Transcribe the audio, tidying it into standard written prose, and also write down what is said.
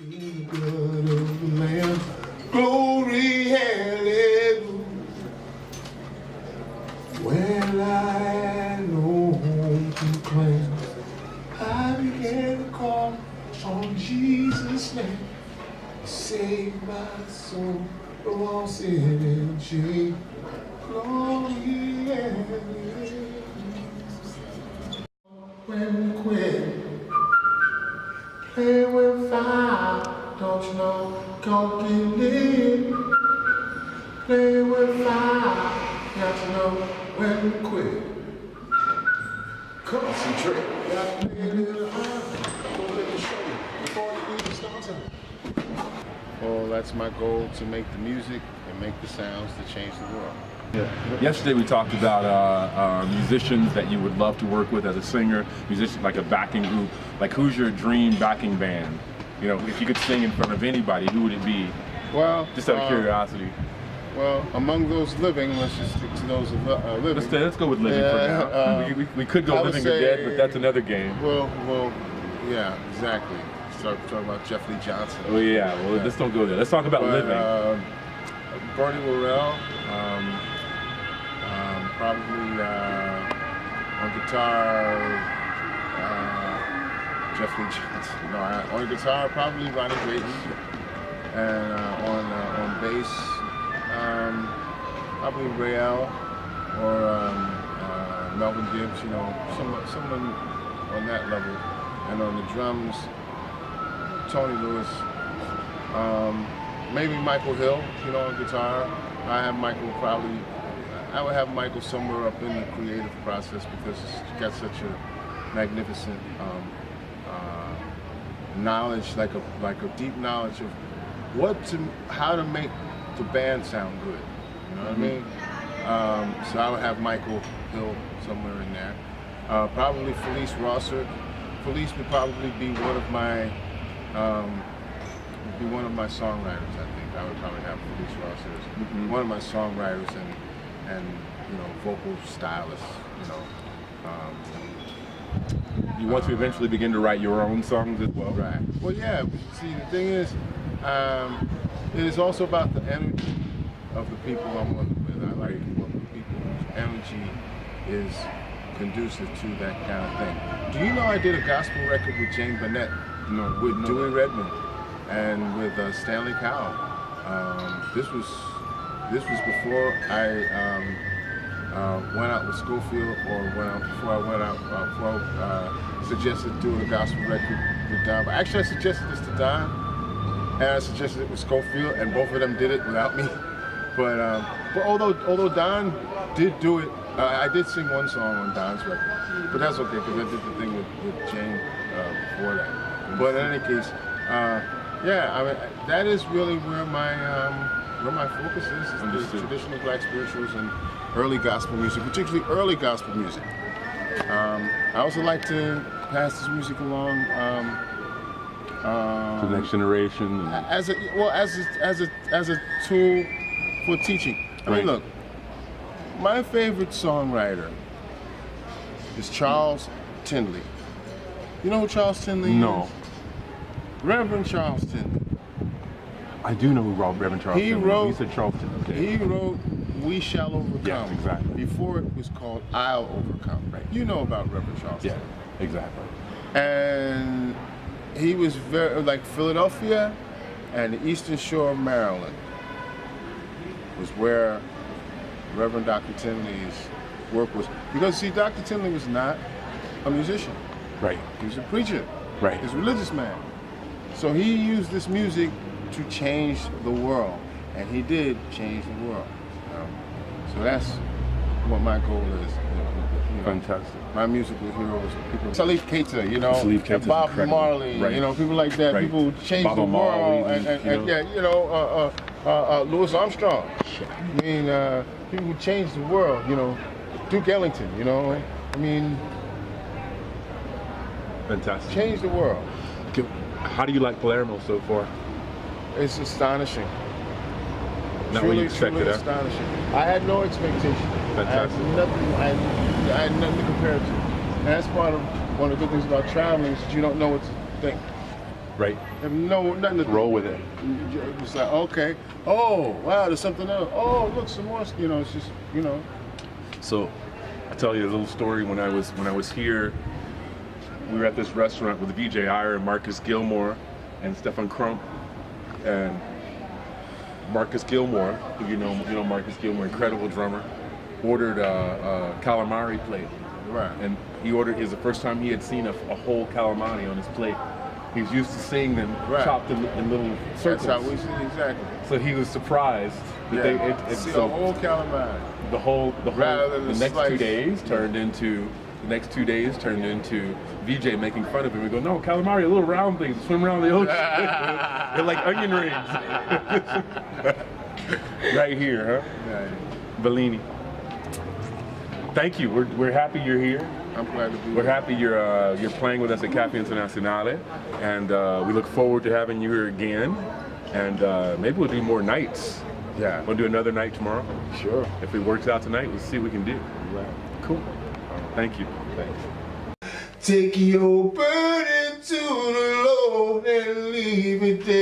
In the blood of the Lamb, glory, hallelujah. Well, I know home to claim, I began to call on Jesus' name. Save my soul from all sin and shame. Glory, hallelujah. When we quit playing with fire, don't you know? Can't get in. Play with fire, got to know when to quit. Concentrate, got to play a little hard. Go let me show you before you even start to. Well, that's my goal, to make the music and make the sounds that change the world. Yeah. Yesterday we talked about musicians that you would love to work with as a singer, musician, like a backing group. Like, who's your dream backing band? You know, if you could sing in front of anybody, who would it be? Well, just out of curiosity. Well, among those living, let's just stick to those living. Let's go with living for now. We could go living or dead, but that's another game. Well, yeah, exactly. Start talking about Jeff Lee Johnson. Oh yeah, well, let's don't go there. Let's talk about living. Bernie Worrell, probably on guitar, Jeff Lee Johnson. No, on guitar, probably Ronnie Drayton, and on bass, probably Rael or Melvin Gibbs. You know, someone on that level, and on the drums, Tony Lewis, maybe Michael Hill, you know, on guitar. I would have Michael somewhere up in the creative process, because he's got such a magnificent knowledge, like a deep knowledge of how to make the band sound good. You know what I mean? So I would have Michael Hill somewhere in there. Probably Felice Rosser. Felice would probably be one of my songwriters. I think I would probably have Felice Rosser as one of my songwriters and you know, vocal stylists. You know. You want to eventually begin to write your own songs as well? Right. Well, yeah. See, the thing is, it is also about the energy of the people I'm working with. I like working with people whose energy is conducive to that kind of thing. Do you know I did a gospel record with Jane Burnett? No. With Dewey Redmond and with Stanley Cowell. This was before I went out with Schofield, or before I suggested doing a gospel record with Don. But actually, I suggested this to Don, and I suggested it with Schofield, and both of them did it without me. But although Don did do it, I did sing one song on Don's record, but that's okay, because I did the thing with Jane before that. But in any case, yeah, I mean, that is really where my focus is the traditional black spirituals and early gospel music, particularly early gospel music. I also like to pass this music along to the next generation, as a tool for teaching. I mean, look, my favorite songwriter is Charles Tindley. You know who Charles Tindley is? No. Reverend Charles Tindley. I do know who Reverend Charles Tindley is. You said Charles Tindley. Okay. He wrote We Shall Overcome. Yes, exactly. Before it was called I'll Overcome. Right. You know about Reverend Charles Tindley. Yeah, exactly. And he was very, like, Philadelphia and the Eastern Shore of Maryland was where Reverend Dr. Tindley's work was. Because, see, Dr. Tindley was not a musician. Right. He was a preacher. Right. He's a religious man. So he used this music to change the world. And he did change the world. So that's what my goal is. You know, fantastic. My musical heroes, people, Salif Keita, you know, Salif Keita's Bob incredible. Marley, Right. you know, people like that, Right. people who changed Bob the world, Marley, and yeah, you know, Louis Armstrong. I mean, people who changed the world, you know, Duke Ellington, you know, I mean, fantastic. Changed the world. How do you like Palermo so far? It's astonishing. Not what you expected, truly astonishing. I had no expectation. Fantastic. I had nothing to compare it to. And that's part of one of the good things about traveling is that you don't know what to think. Right. Have nothing to Roll with it. It's like, okay, oh wow, there's something else. Oh, look, some more. You know, it's just, you know. So, I'll tell you a little story. When I was here, we were at this restaurant with VJ Iyer and Marcus Gilmore and Stefan Crump. And Marcus Gilmore, who you know Marcus Gilmore, incredible drummer, ordered a calamari plate. Right. And he ordered, it was the first time he had seen a whole calamari on his plate. He's used to seeing them chopped in little circles. That's how we see it, exactly. So he was surprised that see a whole calamari. The next 2 days turned into VJ making fun of him. We go, no, calamari, little round things, swim around the ocean. They're like onion rings. Right here, huh? Yeah. Bellini. Thank you. We're happy you're here. I'm glad to be here. We're happy you're playing with us at Cafe Internazionale, and we look forward to having you here again. And maybe we'll do more nights. Yeah. We'll do another night tomorrow. Sure. If it works out tonight, we'll see what we can do. Right. Cool. Thank you. Thanks. Take your burden to the Lord and leave it there.